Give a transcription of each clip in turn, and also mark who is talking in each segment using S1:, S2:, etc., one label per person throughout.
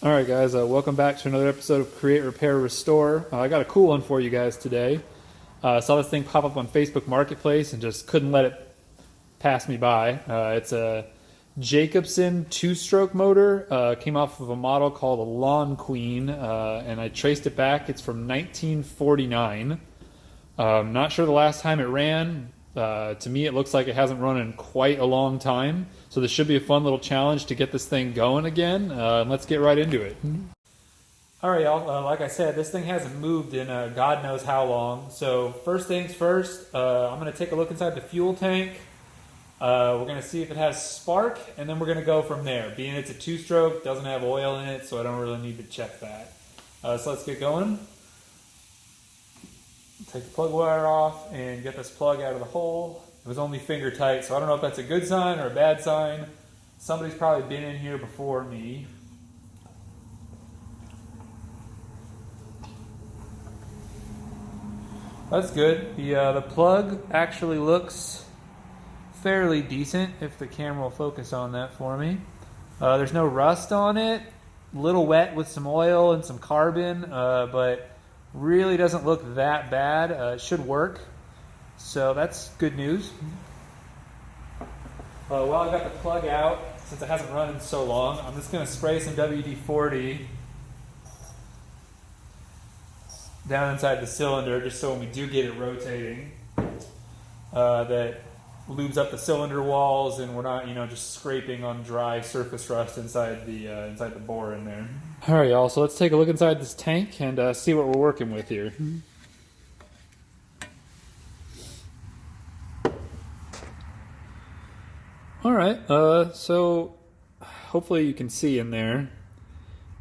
S1: Alright guys, welcome back to another episode of Create, Repair, Restore. I got a cool one for you guys today. Saw this thing pop up on Facebook Marketplace and just couldn't let it pass me by. It's a Jacobsen two-stroke motor. Came off of a model called a Lawn Queen, and I traced it back. It's from 1949. Not sure the last time it ran. To me, it looks like it hasn't run in quite a long time. So this should be a fun little challenge to get this thing going again. Let's get right into it. All right, y'all. Like I said, this thing hasn't moved in God knows how long. So first things first, I'm going to take a look inside the fuel tank. We're going to see if it has spark, and then we're going to go from there. Being it's a two-stroke, doesn't have oil in it, so I don't really need to check that. So let's get going. Take the plug wire off and get this plug out of the hole. It was only finger tight, so I don't know if that's a good sign or a bad sign. Somebody's probably been in here before me. That's good. The plug actually looks fairly decent if the camera will focus on that for me. There's no rust on it. A little wet with some oil and some carbon, but really doesn't look that bad. It should work. So that's good news. While I've got the plug out, since it hasn't run in so long, I'm just going to spray some WD-40 down inside the cylinder, just so when we do get it rotating, that lubes up the cylinder walls and we're not, just scraping on dry surface rust inside the bore in there. All right, y'all. So let's take a look inside this tank and see what we're working with here. All right, so hopefully you can see in there.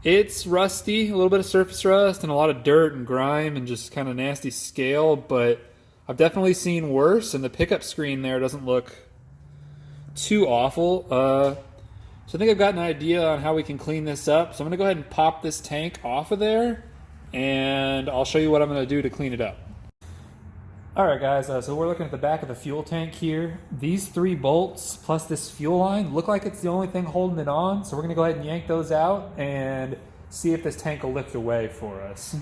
S1: It's rusty, a little bit of surface rust and a lot of dirt and grime and just kind of nasty scale, but I've definitely seen worse, and the pickup screen there doesn't look too awful. So I think I've got an idea on how we can clean this up. So I'm going to go ahead and pop this tank off of there, and I'll show you what I'm going to do to clean it up. Alright guys, so we're looking at the back of the fuel tank here. These 3 bolts plus this fuel line look like it's the only thing holding it on, so we're going to go ahead and yank those out and see if this tank will lift away for us.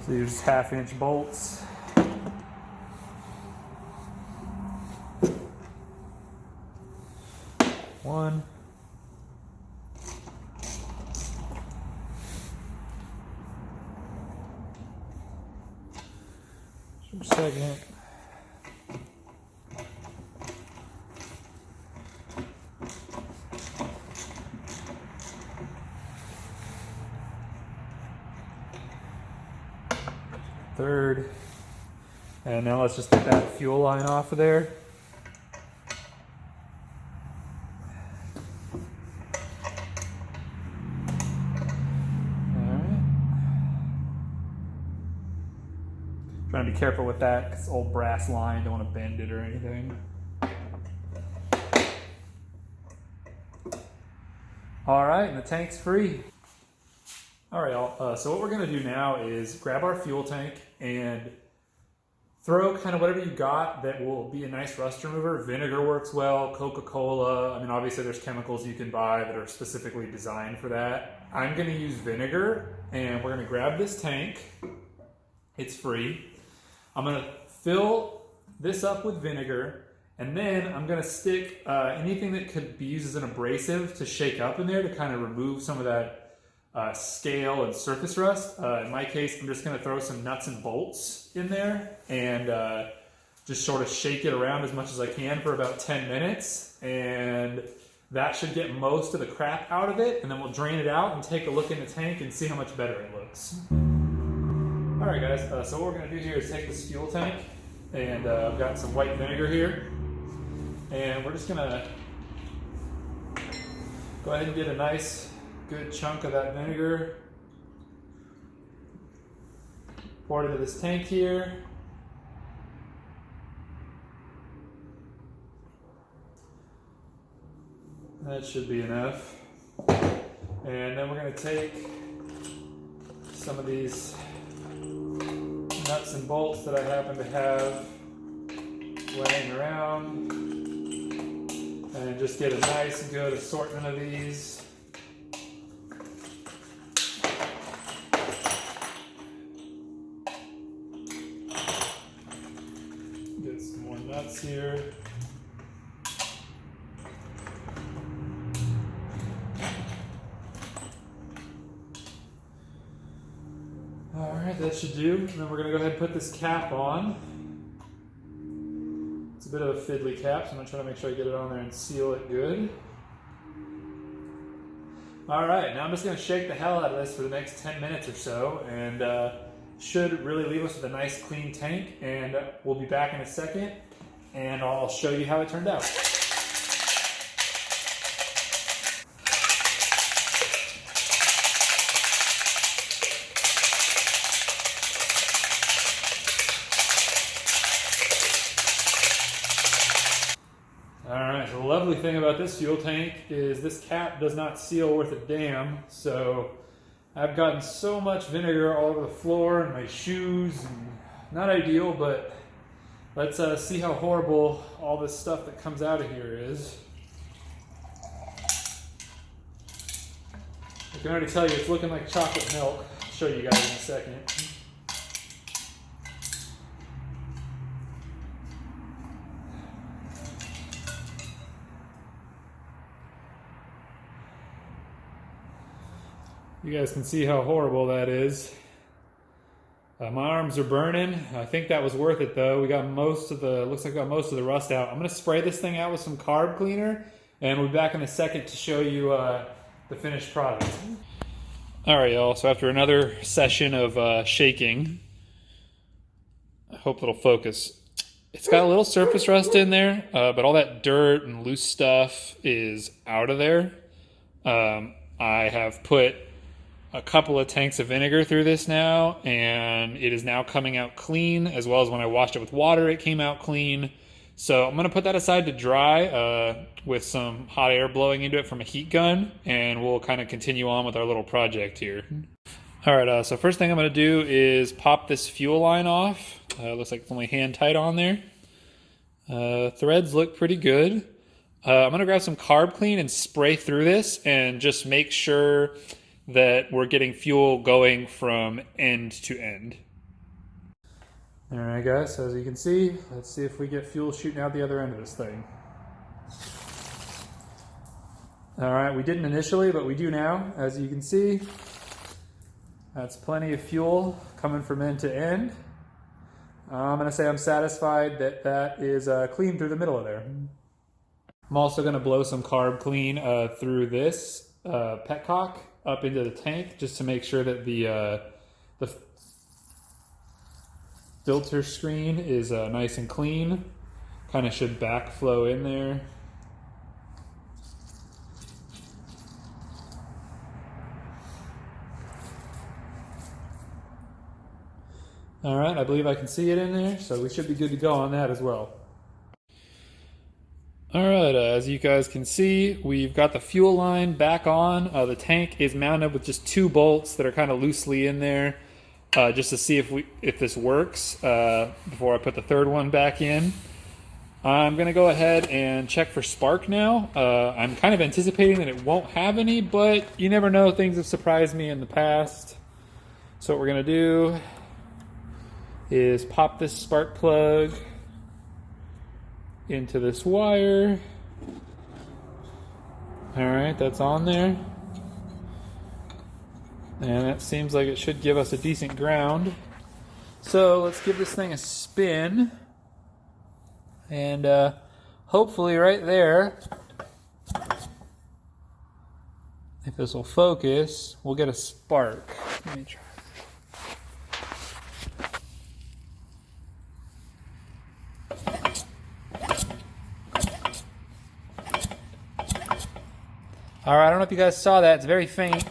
S1: So these are just 1/2-inch bolts. One. Second. Third. And now let's just get that fuel line off of there. Trying to be careful with that, because it's old brass line, don't want to bend it or anything. Alright, and the tank's free. Alright y'all, so what we're going to do now is grab our fuel tank and throw kind of whatever you got that will be a nice rust remover. Vinegar works well, Coca-Cola. I mean, obviously there's chemicals you can buy that are specifically designed for that. I'm going to use vinegar, and we're going to grab this tank. It's free. I'm going to fill this up with vinegar, and then I'm going to stick anything that could be used as an abrasive to shake up in there to kind of remove some of that scale and surface rust. In my case, I'm just going to throw some nuts and bolts in there and just sort of shake it around as much as I can for about 10 minutes, and that should get most of the crap out of it, and then we'll drain it out and take a look in the tank and see how much better it looks. Alright guys, so what we're going to do here is take this fuel tank, and I've got some white vinegar here, and we're just going to go ahead and get a nice good chunk of that vinegar, pour it into this tank here. That should be enough. And then we're going to take some of these nuts and bolts that I happen to have laying around, and just get a nice and good assortment of these. Get some more nuts here. Alright, that should do. And then we're going to go ahead and put this cap on. It's a bit of a fiddly cap, so I'm going to try to make sure I get it on there and seal it good. Alright, now I'm just going to shake the hell out of this for the next 10 minutes or so, and should really leave us with a nice clean tank. And we'll be back in a second, and I'll show you how it turned out. Alright, so the lovely thing about this fuel tank is this cap does not seal worth a damn, so I've gotten so much vinegar all over the floor and my shoes, and not ideal, but let's see how horrible all this stuff that comes out of here is. I can already tell you it's looking like chocolate milk. I'll show you guys in a second. You guys can see how horrible that is. My arms are burning. I think that was worth it though. We got most of the, looks like we got most of the rust out. I'm gonna spray this thing out with some carb cleaner, and we'll be back in a second to show you the finished product. All right, y'all, so after another session of shaking, I hope it'll focus. It's got a little surface rust in there, but all that dirt and loose stuff is out of there. I have put a couple of tanks of vinegar through this now, and it is now coming out clean, as well as when I washed it with water, it came out clean. So I'm gonna put that aside to dry with some hot air blowing into it from a heat gun, and we'll kind of continue on with our little project here. All right, so first thing I'm gonna do is pop this fuel line off. Looks like it's only hand tight on there. Threads look pretty good. I'm gonna grab some carb clean and spray through this and just make sure that we're getting fuel going from end to end. All right, guys, so as you can see, let's see if we get fuel shooting out the other end of this thing. All right, we didn't initially, but we do now. As you can see, that's plenty of fuel coming from end to end. I'm gonna say I'm satisfied that that is clean through the middle of there. I'm also gonna blow some carb clean through this petcock up into the tank, just to make sure that the filter screen is nice and clean. Kind of should backflow in there. All right, I believe I can see it in there, so we should be good to go on that as well. All right, as you guys can see, we've got the fuel line back on. The tank is mounted with just 2 bolts that are kind of loosely in there, just to see if this works before I put the third one back in. I'm gonna go ahead and check for spark now. I'm kind of anticipating that it won't have any, but you never know, things have surprised me in the past. So what we're gonna do is pop this spark plug into this wire. All right, that's on there. And that seems like it should give us a decent ground. So let's give this thing a spin. And hopefully right there, if this will focus, we'll get a spark. Let me try. All right, I don't know if you guys saw that. It's very faint.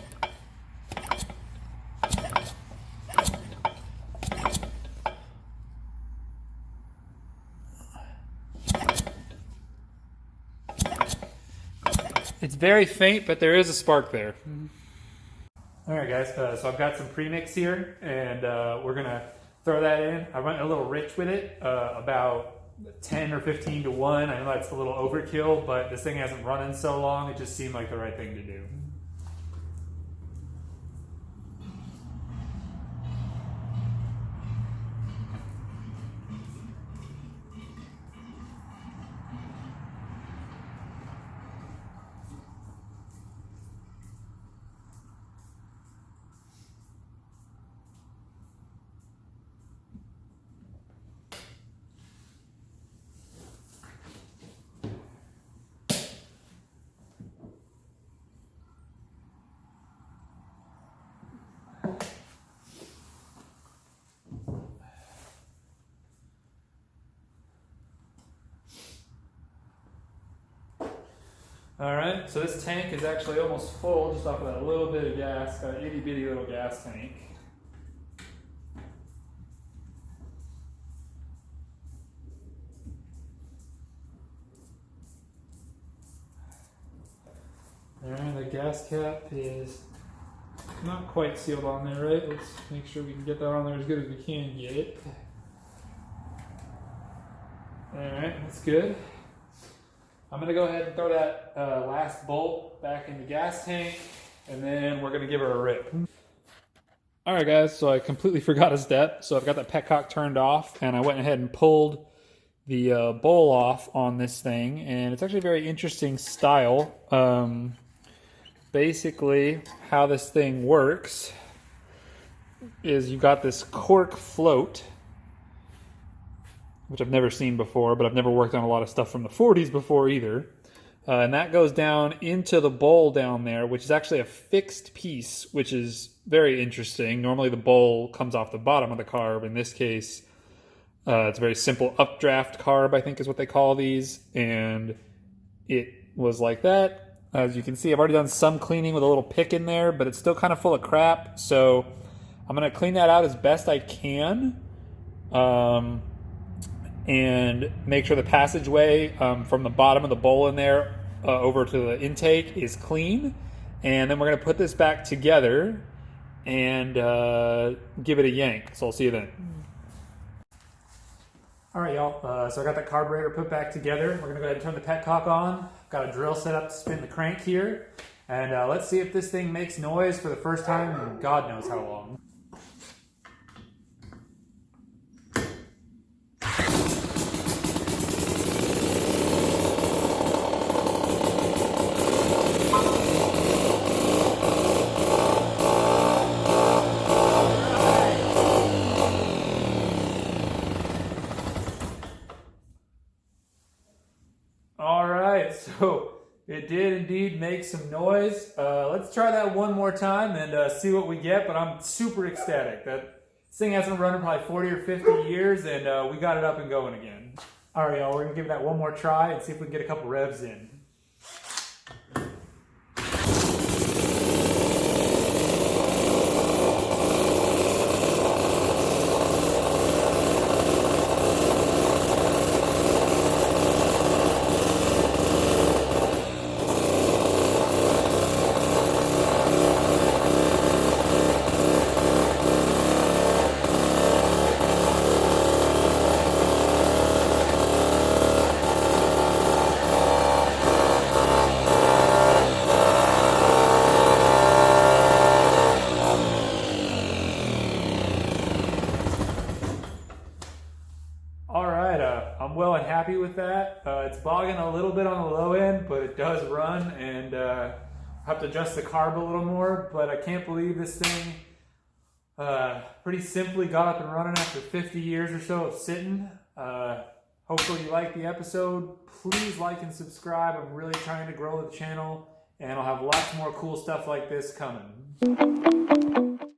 S1: It's very faint, but there is a spark there. All right, guys, so I've got some premix here, and we're gonna throw that in. I went a little rich with it, about 10 or 15 to 1. I know that's a little overkill, but this thing hasn't run in so long, it just seemed like the right thing to do. All right, so this tank is actually almost full just off of that little bit of gas, got an itty bitty little gas tank. All right, the gas cap is not quite sealed on there, right? Let's make sure we can get that on there as good as we can get it. All right, that's good. I'm gonna go ahead and throw that last bolt back in the gas tank, and then we're gonna give her a rip. All right, guys, so I completely forgot a step. So I've got that petcock turned off, and I went ahead and pulled the bowl off on this thing, and it's actually a very interesting style. Basically, how this thing works is you've got this cork float, which I've never seen before, but I've never worked on a lot of stuff from the 40s before either. And that goes down into the bowl down there, which is actually a fixed piece, which is very interesting. Normally the bowl comes off the bottom of the carb. In this case, it's a very simple updraft carb, I think is what they call these. And it was like that. As you can see, I've already done some cleaning with a little pick in there, but it's still kind of full of crap. So I'm going to clean that out as best I can. And make sure the passageway from the bottom of the bowl in there over to the intake is clean. And then we're going to put this back together and give it a yank. So I'll see you then. All right, y'all. So I got that carburetor put back together. We're going to go ahead and turn the petcock on. Got a drill set up to spin the crank here. And let's see if this thing makes noise for the first time in God knows how long. So it did indeed make some noise. Let's try that one more time and see what we get, but I'm super ecstatic. This thing hasn't run in probably 40 or 50 years, and we got it up and going again. All right, y'all, we're going to give that one more try and see if we can get a couple revs in. I'm well and happy with that. It's bogging a little bit on the low end, but it does run, and I have to adjust the carb a little more, but I can't believe this thing pretty simply got up and running after 50 years or so of sitting. Hopefully you liked the episode. Please like and subscribe. I'm really trying to grow the channel, and I'll have lots more cool stuff like this coming.